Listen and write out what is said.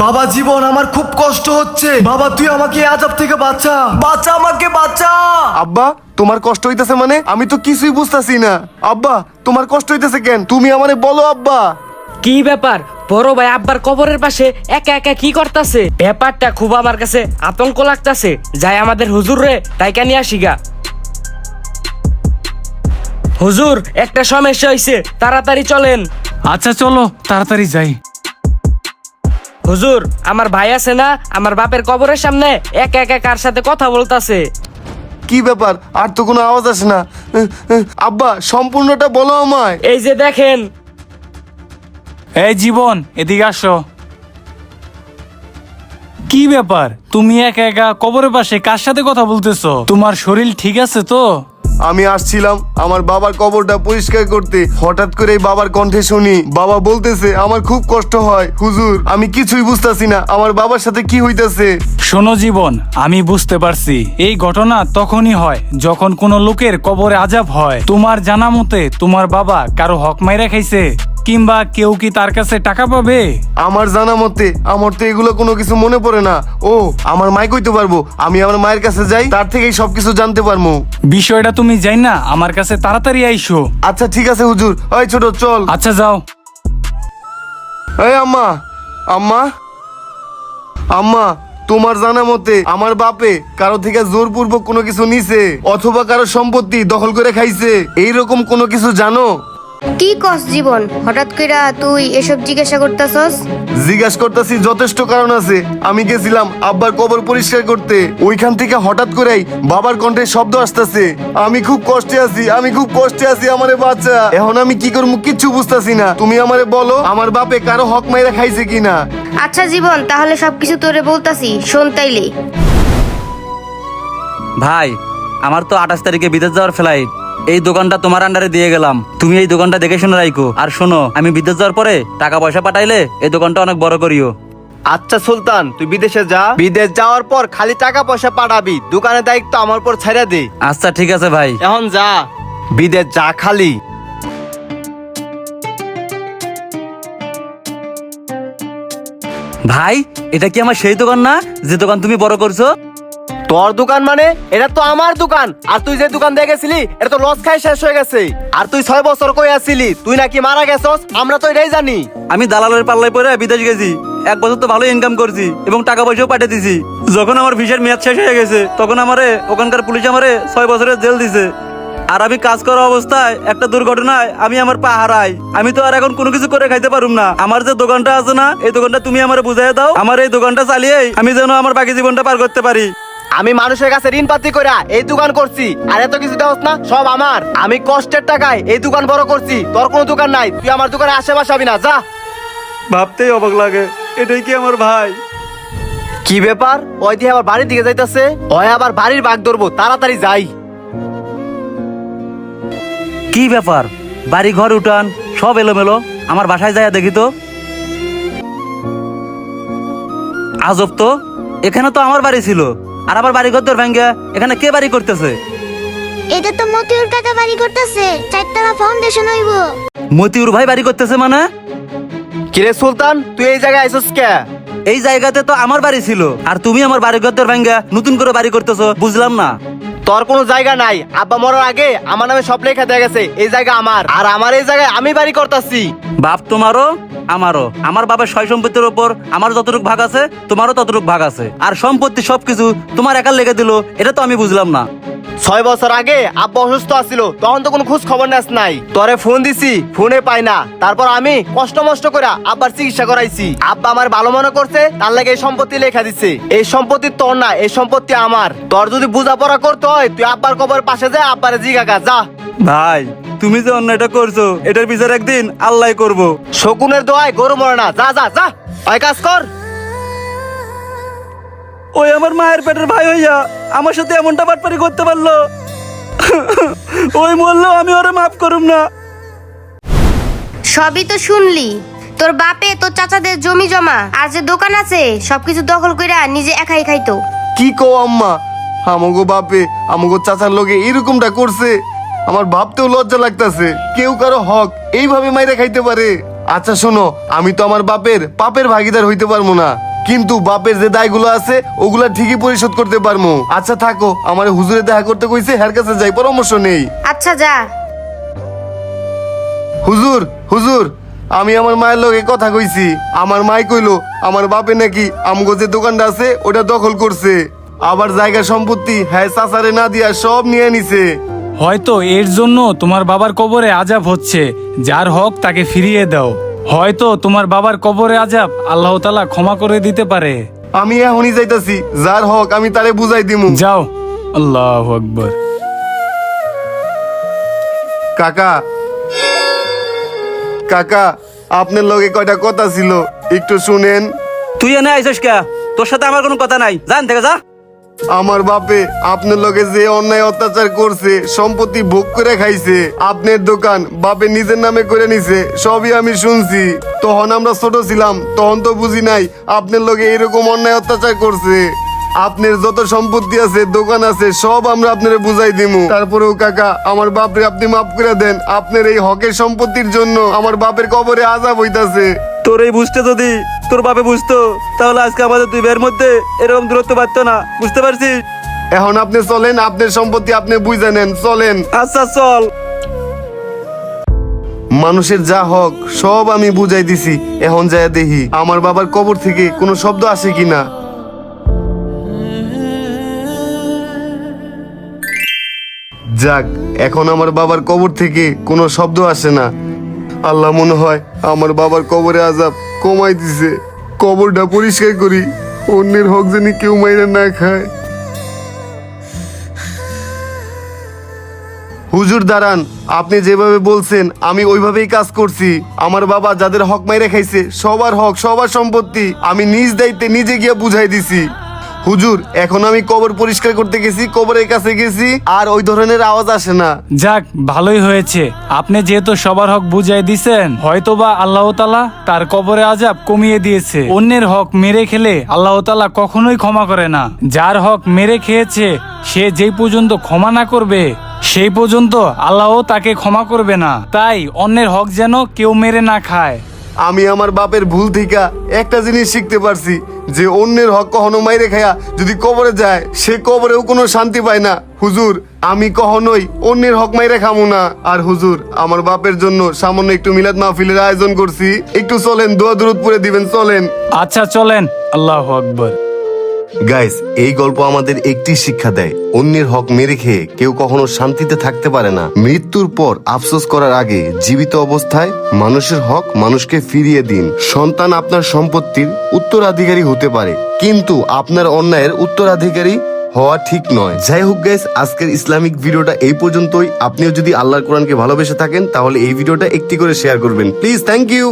বাবা জীবন, আমার খুব কষ্ট হচ্ছে। বাবা তুই আমাকে এই আযাব থেকে বাঁচা, বাঁচা আমাকে বাঁচা। আব্বা তোমার কষ্ট হইতেছে মানে? আমি তো কিছুই বুঝতাছি না। আব্বা তোমার কষ্ট হইতেছে কেন? তুমি আমারে বলো আব্বা। কি ব্যাপার? বড় ভাই আব্বার কবরের পাশে একা একা কি করতেছে? ব্যাপারটা খুব আমার কাছে আতঙ্ক লাগতাছে। যাই আমাদের হুজুর রে তাইকা নিয়ে আসি গা। হুজুর, একটা সমস্যা হইছে, তাড়াতাড়ি চলেন। আচ্ছা চলো তাড়াতাড়ি যাই। হুজুর, আমার ভাই আছে না, আমার বাপের কবরের সামনে একা একা কার সাথে কথা বলতাছে। কি ব্যাপার? আর তো কোনো আওয়াজ আসে না। আব্বা সম্পূর্ণটা বলো আমায়। এই যে দেখেন। এই জীবন, এদিকে আসো। কি ব্যাপার, তুমি একা একা কবরের পাশে কার সাথে কথা বলতেছো? তোমার শরীর ঠিক আছে তো? আমি আসছিলাম আমার বাবার কবরটা পরিষ্কার করতে, হঠাৎ করে এই বাবার কণ্ঠে শুনি বাবা বলতেছে আমার খুব কষ্ট হয়। হুজুর আমি কিছুই বুঝতাছি না, আমার বাবার সাথে কি হইতাছে। শোনো জীবন, আমি বুঝতে পারছি এই ঘটনা তখনই হয় যখন কোনো লোকের কবরে আযাব হয়। তোমার জানা মতে তোমার বাবা কারো হক মাইরা খাইছে, কিংবা কেউ কি তার কাছে টাকা পাবে? আমার জানা মতে আমার তো এগুলো কোনো কিছু মনে পড়ে না। ও আমার মাই কইতে পারবো, আমি আমার মায়ের কাছে যাই, তার থেকেই সবকিছু জানতে পারবো। বিষয়টা তুমি যাই না আমার কাছে তাড়াতাড়ি আইসো। আচ্ছা ঠিক আছে হুজুর। ওই ছোট চল। আচ্ছা যাও। এই আম্মা, আম্মা, আম্মা তোমার জানা মতে আমার বাপে কারো থেকে জোরপূর্বক কোনো কিছু নিছে অথবা কারো সম্পত্তি দখল করে খাইছে, এইরকম কোনো কিছু জানো? কি কস জীবন, হঠাৎ কইরা তুই এসব জিজ্ঞাসা করতাছস? জিজ্ঞাসা করতেছি যথেষ্ট কারণ আছে। আমি গেছিলাম আব্বার কবর পরিষ্কার করতে, ওইখান থেকে হঠাৎ করেই বাবার কণ্ঠে শব্দ আসতেছে। আমি খুব কষ্টে আছি, আমি খুব কষ্টে আছি, আমারে বাচ্চা। এখন আমি কি করবো কিচ্ছু বুঝতাছি না। তুমি আমারে বলো আমার বাপে কারো হক মাইরা খাইছে কিনা। আচ্ছা জীবন, তাহলে সবকিছু তোরে বলতাছি, শোন তাইলে। ভাই, আমার তো 28 তারিখে বিদেশ যাওয়ার ফ্লাইট। এই দোকানটা তোমার আন্ডারে দিয়ে গেলাম, তুমি এই দোকানটা দেখে শুনে রাখো। আর শোনো, আমি বিদেশ যাওয়ার পরে টাকা পয়সা পাঠাইলে এই দোকানটা অনেক বড় করিও। আচ্ছা সুলতান, তুই বিদেশে যা, বিদেশ যাওয়ার পর খালি টাকা পয়সা পাঠাবি, দোকানের দায়িত্ব আমার উপর ছেড়ে দে। আচ্ছা ঠিক আছে ভাই। এখন যা, বিদেশ যা খালি। ভাই, এটা কি আমার সেই দোকান না যে দোকান তুমি বড় করছো? তোর দোকান মানে? এটা তো আমার দোকান। আর তুই যে দোকান দিয়ে গেছিলি এটা তো লস খাই শেষ হয়ে গেছে। আর তুই 6 বছর কই আছিলি? তুই নাকি মারা গেছস, আমরা তো এটাই জানি। আমি দালালের পাল্লায় পরে বিদেশ গেছি, 1 বছর তো ভালো ইনকাম করছি এবং টাকা পয়সাও পাঠিয়ে দিছি। যখন আমার ভিসার মেয়াদ শেষ হয়ে গেছে তখন আমারে ওখানকার পুলিশ আমারে 6 বছরের জেল দিছে। আর আমি কাজ করা অবস্থায় একটা দুর্ঘটনায় আমি আমার পা হারাই। আমি তো আর এখন কোনো কিছু করে খাইতে পারুম না। আমার যে দোকানটা আছে না, এই দোকানটা তুমি আমারে বুঝাই দাও। আমার এই দোকানটা চালিয়ে আমি যেন আমার বাকি জীবনটা পার করতে পারি। আমি মানুষের কাছে ঋণ পাতি করে এই দোকান করছি, আর এত কিছু দেওয়াস না, সব আমার। আমি কষ্টের টাকায় এই দোকান বড় করছি, তোর কোনো দোকান নাই। তুই আমার দোকানে আশেপাশে আবি না, যা। ভাবতেই অবাক লাগে, এটাই কি আমার ভাই? কি ব্যাপার? ওই দিয়ে আবার বাড়ির দিকে যাইতাছে। ওই আবার বাড়ির বাঘ ধরবো, তাড়াতাড়ি যাই। কি ব্যাপার, বাড়ি ঘর উঠান সব এলোমেলো। আমার বাসায় যায় দেখি তো। আজব তো, এখানে তো আমার বাড়ি ছিল, আর আবার বাড়ি ঘর তোর ভাঙ্গা এখানে কে বাড়ি করতেছে? এটা তো মতিউর কাকা বাড়ি করতেছে, 4তলা ফাউন্ডেশন হইব। মতিউর ভাই বাড়ি করতেছে মানে? কিরে সুলতান, তুই এই জায়গায় আইসস কে? এই জায়গাতে তো আমার বাড়ি ছিল, আর তুমি আমার বাড়ি ঘর তোর ভাঙ্গা নতুন করে বাড়ি করতেছো, বুঝলাম না। তোর কোনো জায়গা নাই। আব্বা মরার আগে আমার নামে সব লেখা দেয়া গেছে, এই জায়গা আমার। আর আমার এই জায়গায় আমি বাড়ি করতেছি। বাপ তোমারও আমারও। আমার বাবার সয় সম্পত্তির উপর আমার যতটুকু ভাগ আছে তোমারও ততটুকু ভাগ আছে। আর সম্পত্তি সবকিছু তোমার একার লেগে দিল, এটা তো আমি বুঝলাম না। 6 বছর আগে আব্বা অসুস্থ আছিল, তখন তো কোনো খোঁজ খবর নেস নাই। তোরে ফোন দিছি, ফোনে পাই না। তারপর আমি কষ্ট মষ্ট করে আব্বার চিকিৎসা করাইছি। আব্বা আমার ভালো মনে করছে, তার লাগে এই সম্পত্তি লেখা দিছে। এই সম্পত্তি তোর না, এই সম্পত্তি আমার। তোর যদি বোঝাপড়া করতে হয় তুই আব্বার কবর পাশে যা, আব্বারে জিগাগা যা। ভাই, তুমি যে অন্যায়টা করছো এটার বিচার একদিন আল্লাহ করব। শকুনের দোয়ায় গরু মরে না, যা যা যা, ওই কাজ কর। ওই আমার মায়ের পেটের ভাই হইয়া আমার সাথে এমনটা বাটপারি করতে পারলো। ওই মরলো, আমি ওরে মাফ করুম না। সবই তো শুনলি, তোর বাপে তোর চাচাদের জমি জমা আর যে দোকান আছে সবকিছু দখল কইরা নিজে একাই খাইতো। কি কও আম্মা, আমগো বাপে আমগো চাচার লগে এরকমটা করছে? আমার ভাবতেও লজ্জা লাগতাছে, কেউ কারো হক এইভাবে মাইরা খাইতে পারে? আচ্ছা শোনো, আমি তো আমার বাপের পাপের ভাগিদার হইতে পারবো না। কিন্তু বাপের যে দায়গুলো আছে ওগুলা ঠিকই পরিশোধ করতে পারবো। আচ্ছা থাকো, আমার হুজুরে দেখা করতে কইছে, হের কাছে যাই, পরামর্শ নেই। আচ্ছা যা। হুজুর হুজুর, আমি আমার মায়ের লগে কথা কইছি। আমার মাই কইলো আমার বাপে নাকি আমগো যে দোকানটা আছে ওটা দখল করছে, আবার জায়গা সম্পত্তি হ্যাঁ চাচারে না দিয়া সব নিয়ে নিছে। হয়তো এর জন্য তোমার বাবার কবরে আজাব হচ্ছে, যার হক তাকে ফিরিয়ে দাও। হয়তো তোমার বাবার কবরে আজাব আল্লাহ তাআলা ক্ষমা করে দিতে পারে। আমি এখনই যাইতাছি, যার হক আমি তারে বুঝাই দিমু। যাও। আল্লাহু আকবার। কাকা কাকা, আপনার লগে কয়টা কথা ছিল, একটু শুনেন। তুই এনে আইসস কে? তোর সাথে আমার কোনো কথা নাই, জান থেকে যা। আমার বাপে আপনার লগে যে অন্যায় অত্যাচার করছে, সম্পত্তি ভোগ করে খাইছে, আপনার দোকান বাপে নিজের নামে করে নিছে, সবই আমি শুনছি। তখন আমরা ছোট ছিলাম, তখন তো বুঝি নাই আপনার লগে এরকম অন্যায় অত্যাচার করছে। আপনার যত সম্পত্তি আছে, দোকান আছে, সব আমরা আপনারে বুঝাই দিমু। তারপরেও কাকা, আমার বাপরে আপনি মাফ করে দেন। আপনার এই হকের সম্পত্তির জন্য আমার বাপের কবরে আযাব হইতাছে। তোর এই বুঝতে যদি তোর বাপে বুঝতো, তাহলে আজকে আমাদের দুই ভাইয়ের মধ্যে এরকম দূরত্ব বাড়তো না, বুঝতে পারছিস? এখন আপনি চলেন, আপনার সম্পত্তি আপনি বুঝে নেন, চলেন। আচ্ছা চল। মানুষের যা হক সব আমি বুঝাই দিছি, এখন যায় দেখি আমার বাবার কবর থেকে কোনো শব্দ আসে কিনা। যাক, এখন আমার বাবার কবর থেকে কোনো শব্দ আসে না। আল্লাহ মনে হয় আমার বাবার কবরে আযাব কমাই দিছে। কবরটা পরিষ্কার করি, অন্যের হক যেন কেউ মাইরা না খায়। হুজুর দাঁড়ান, আপনি যেভাবে বলছেন আমি ওইভাবেই কাজ করছি। আমার বাবা যাদের হক মাইরে খাইছে, সবার হক সবার সম্পত্তি আমি নিজ দায়িত্বে নিজে গিয়ে বুঝাই দিছি। হুজুর, এখন আমি কবর পরিষ্কার করতে গেছি, কবরের কাছে গেছি, আর ওই ধরনের আওয়াজ আসে না। যাক, ভালোই হয়েছে। আপনি যেহেতু সবার হক বুঝাই দিছেন, হয়তোবা আল্লাহ তাআলা তার কবরে আযাব কমিয়ে দিয়েছে। অন্যের হক মেরে খেলে আল্লাহ তাআলা কখনোই ক্ষমা করে না। যার হক মেরে খেয়েছে, সে যেই পর্যন্ত ক্ষমা না করবে, সেই পর্যন্ত আল্লাহও তাকে ক্ষমা করবে না। তাই অন্যের হক যেন কেউ মেরে না খায়। আমি আমার বাপের ভুল থেকে একটা জিনিস শিখতে পারছি, যে অন্যের হক কখনো মাইরে খায়া যদি কবরে যায়, সে কবরেও কোনো শান্তি পায় না। হুজুর, আমি কখনোই অন্যের হক মাইরে খামু না। আর হুজুর, আমার বাপের জন্য সামান্য একটু মিলাদ মাহফিলের আয়োজন করছি, একটু চলেন, দোয়া দুরূদ পড়ে দিবেন, চলেন। আচ্ছা চলেন। আল্লাহু আকবার। গাইস, এই গল্প আমাদের একটি শিক্ষা দেয়, অন্যের হক মেরে খেয়ে কেউ কখনো শান্তিতে থাকতে পারে না। মৃত্যুর পর আফসোস করার আগে জীবিত অবস্থায় মানুষের হক মানুষকে ফিরিয়ে দিন। সন্তান আপনার সম্পত্তির উত্তরাধিকারী হতে পারে, কিন্তু আপনার অন্যায়ের উত্তরাধিকারী হওয়া ঠিক নয়। যাই হোক গাইস, আজকের ইসলামিক ভিডিওটা এই পর্যন্তই। আপনিও যদি আল্লাহর কোরআনকে ভালোবেসে থাকেন, তাহলে এই ভিডিওটা একটি করে শেয়ার করবেন প্লিজ। Thank you.